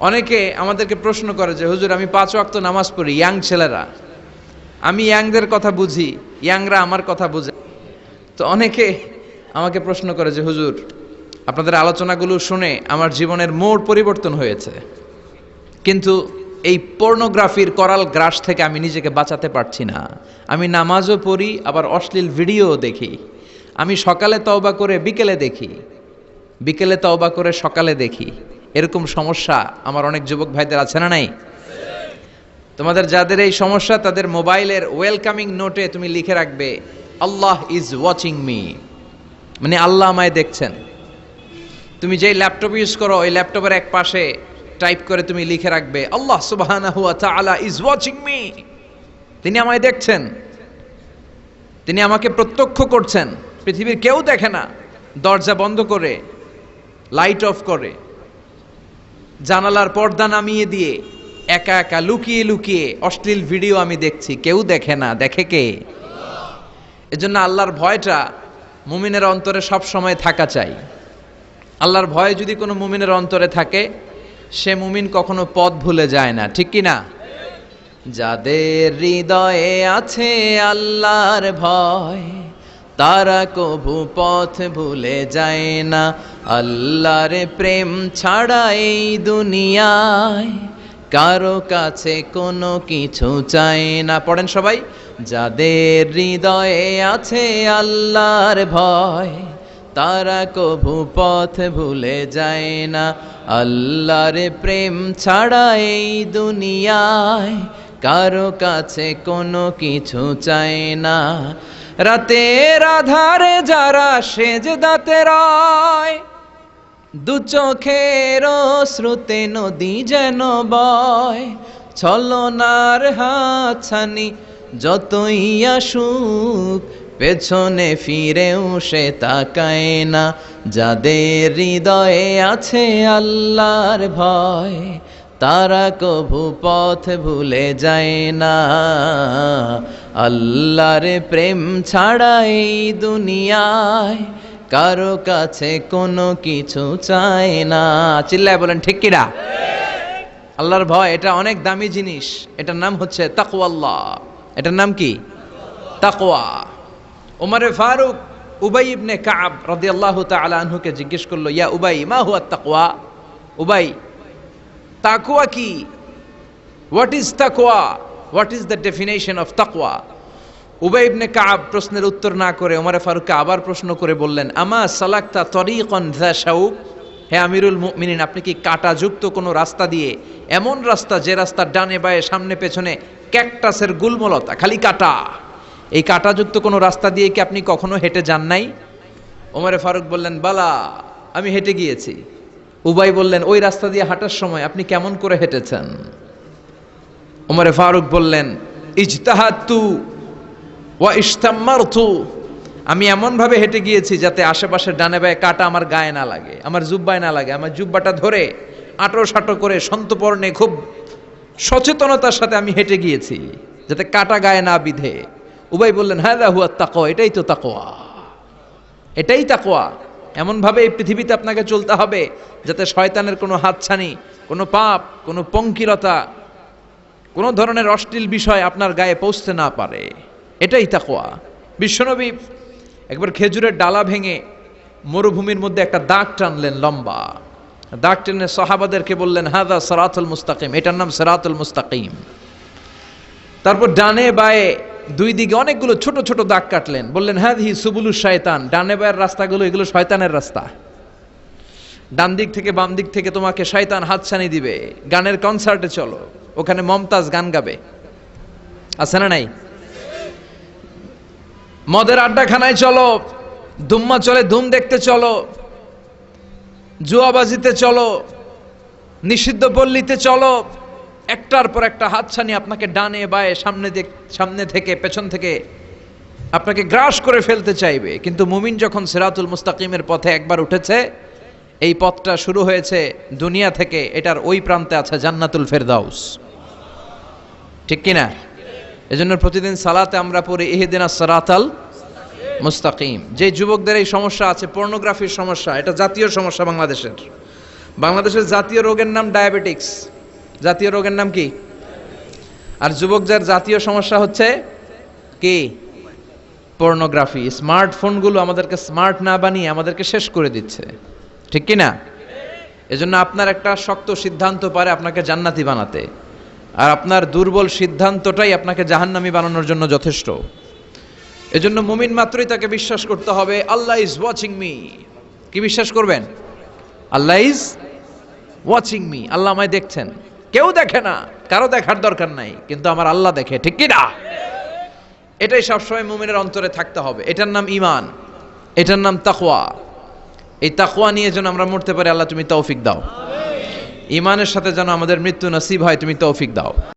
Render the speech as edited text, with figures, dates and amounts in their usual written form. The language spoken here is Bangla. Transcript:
অনেকে আমাদেরকে প্রশ্ন করে যে হুজুর আমি 5 ওয়াক্ত নামাজ পড়ি, ইয়াং ছেলেরা, আমি ইয়াংদের কথা বুঝি, ইয়াংরা আমার কথা বুঝে। তো অনেকে আমাকে প্রশ্ন করে যে হুজুর আপনাদের আলোচনাগুলো শুনে আমার জীবনের মোড় পরিবর্তন হয়েছে, কিন্তু এই পর্নোগ্রাফির করাল গ্রাস থেকে আমি নিজেকে বাঁচাতে পারছি না। আমি নামাজও পড়ি, আবার অশ্লীল ভিডিওও দেখি। আমি সকালে তওবা করে বিকেলে দেখি, বিকেলে তওবা করে সকালে দেখি। এরকম সমস্যা আমার অনেক যুবক ভাইদের আছে না নাই? তোমাদের যাদের এই সমস্যা তাদের মোবাইলের ওয়েলকামিং নোটে তুমি লিখে রাখবে আল্লাহ ইজ ওয়াচিং মি, মানে আল্লাহ আমায় দেখছেন। তুমি যেই ল্যাপটপ ইউজ করো ওই ল্যাপটপের এক পাশে টাইপ করে তুমি লিখে রাখবে আল্লাহ সুবহানাহু ওয়া তাআলা ইজ ওয়াচিং মি, তিনি আমায় দেখছেন, তিনি আমাকে প্রত্যক্ষ করছেন। পৃথিবীর কেউ দেখে না, দরজা বন্ধ করে, লাইট অফ করে, জানালার পর্দা নামিয়ে দিয়ে একা একা লুকিয়ে লুকিয়ে অশ্লীল ভিডিও আমি দেখছি, কেউ দেখে না, দেখে কে? এজন্য আল্লাহর ভয়টা মুমিনের অন্তরে সব সময় থাকা চাই। আল্লাহর ভয় যদি কোনো মুমিনের অন্তরে থাকে, সে মুমিন কখনো পথ ভুলে যায় না, ঠিক কি না? যাদের হৃদয়ে আছে আল্লাহর ভয়, তারা কভু পথ ভুলে যায় না। আল্লাহর প্রেম ছাড়া এই দুনিয়ায় কারো কাছে কোনো কিছু চায় না। পড়েন সবাই, যাদের হৃদয়ে আছে আল্লাহর ভয়, তারা কভু পথ ভুলে যায় না। আল্লাহর প্রেম ছাড়া এই দুনিয়ায় কারো কাছে কোনো কিছু চায় না। রাতের আধারে যারা সেজদাতে রয়, দু চোখের শ্রুতে নদী যেন বয়। ছলনার হাতছানি যতই আসুক, পেছনে ফিরেও সে তাকায় না। যাদের হৃদয়ে আছে আল্লাহর ভয়, তারা কভু পথ ভুলে যায় না। আল্লাহর প্রেম ছাড়া এই দুনিয়ায় কারো কাছে কোনো কিছু চায় না। চিল্লায় বলেন ঠিক কিনা? আল্লাহর ভয় এটা অনেক দামি জিনিস। এটার নাম হচ্ছে তাকওয়াল্লাহ। এটার নাম কি? তাকওয়া। ওমরে ফারুক উবাই ইবনে কাব রাদিয়াল্লাহু তাআলা আনহুকে জিজ্ঞেস করলো, ইয়া উবাই মা হুয়া তাকওয়া? উবাই, তাকওয়া কি? হোয়াট ইজ তাকওয়া? What is the definition of তাকওয়া? উবাই ইবনে কাব প্রশ্নের উত্তর না করে ওমরে ফারুককে আবার প্রশ্ন করে বললেন, আমা সালাকতা তরিকান যা শাউক? হে আমিরুল মুমিনিন, আপনি কি কাঁটাযুক্ত কোনো রাস্তা দিয়ে, এমন রাস্তা যে রাস্তার ডানে বায়ে সামনে পেছনে ক্যাকটাসের গুল্মলতা, খালি কাঁটা, এই কাঁটাযুক্ত কোনো রাস্তা দিয়ে কি আপনি কখনো হেঁটে যান নাই? ওমরে ফারুক বললেন, বালা, আমি হেঁটে গিয়েছি। উবাই বললেন, ওই রাস্তা দিয়ে হাঁটার সময় আপনি কেমন করে হেঁটেছেন? ওমরে ফারুক বললেন, ইজতাহাদতু ওয়া ইশতাম্মারতু, আমি এমনভাবে হেঁটে গিয়েছি যাতে আশেপাশের ডানে বায়ে কাঁটা আমার গায়ে না লাগে, আমার জুব্বায় না লাগে। আমার জুব্বাটা ধরে আঁটো সাঁটো করে সন্তপর্ণে খুব সচেতনতার সাথে আমি হেঁটে গিয়েছি যাতে কাঁটা গায়ে না বিধে। উবাই বললেন, হাযা হুয়া তাকওয়া, এটাই তো তাকওয়া, এটাই তাকওয়া। এমনভাবে এই পৃথিবীতে আপনাকে চলতে হবে যাতে শয়তানের কোনো হাতছানি, কোনো পাপ, কোনো পঙ্কিলতা, কোনো ধরনের অশ্লীল বিষয় আপনার গায়ে পৌঁছতে না পারে। এটাই তাকওয়া। বিশ্বনবী একবার খেজুরের ডালা ভেঙে মরুভূমির মধ্যে একটা দাগ টানলেন, লম্বা দাগ টেনে সাহাবাদেরকে বললেন, হাযা সিরাতুল মুস্তাকিম, এটার নাম সিরাতুল মুস্তাকিম। তারপর ডানে বায়ে দুই দিকে অনেকগুলো ছোট ছোট দাগ কাটলেন, বললেন, হাযিহি সুবুলুশ শায়তান, ডানে বায়ের রাস্তাগুলো এগুলো শয়তানের রাস্তা। ডান দিক থেকে বাম দিক থেকে তোমাকে শয়তান হাতছানি দিবে। গানের কনসার্টে চলো, ওখানে মমতাজ গান গাবে, আছে না নাই? মদের আড্ডাখানায় চলো, দুম্মা চলে ধুম দেখতে চলো, জুয়াবাজিতে চলো, নিষিদ্ধ পল্লীতে চলো। একটার পর একটা হাতছানি আপনাকে ডানে বায়ে সামনে থেকে পেছন থেকে আপনাকে গ্রাস করে ফেলতে চাইবে। কিন্তু মুমিন যখন সিরাতুল মুস্তাকিমের পথে একবার উঠেছে, এই পথটা শুরু হয়েছে দুনিয়া থেকে, এটার ওই প্রান্তে আছে জান্নাতুল ফেরদাউস, ঠিক কিনা? এজন্য প্রতিদিন সালাতে আমরা পড়ি ইহদিনাস সিরাতাল মুস্তাকিম। যে যুবকদের এই সমস্যা আছে, পর্নোগ্রাফির সমস্যা, এটা জাতীয় সমস্যা বাংলাদেশের। বাংলাদেশের জাতীয় রোগের নাম ডায়াবেটিক্স। জাতীয় রোগের নাম কি? আর যুবকদের জাতীয় সমস্যা হচ্ছে কি? পর্নোগ্রাফি। স্মার্টফোনগুলো আমাদেরকে স্মার্ট না বানিয়ে আমাদেরকে শেষ করে দিচ্ছে, ঠিক কি না? এজন্য আপনার একটা শক্ত সিদ্ধান্ত পারে আপনাকে জান্নাতি বানাতে, আর আপনার দুর্বল সিদ্ধান্তটাই আপনাকে জাহান্নামী বানানোর জন্য যথেষ্ট। এজন্য মুমিন মাত্রই তাকে বিশ্বাস করতে হবে আল্লাহ ইজ ওয়াচিং মি। কি বিশ্বাস করবেন? আল্লাহ ইজ ওয়াচিং মি, আল্লাহ আমায় দেখছেন। কেউ দেখে না, কারো দেখার দরকার নাই, কিন্তু আমার আল্লাহ দেখে, ঠিক কি না? এটাই সবসময় মুমিনের অন্তরে থাকতে হবে। এটার নাম ঈমান, এটার নাম তাকওয়া। এই তাকওয়া নিয়ে যেন আমরা মরতে পারি, আল্লাহ তুমি তৌফিক দাও। ঈমানের সাথে যেন আমাদের মৃত্যু নসিব হয়, তুমি তৌফিক দাও।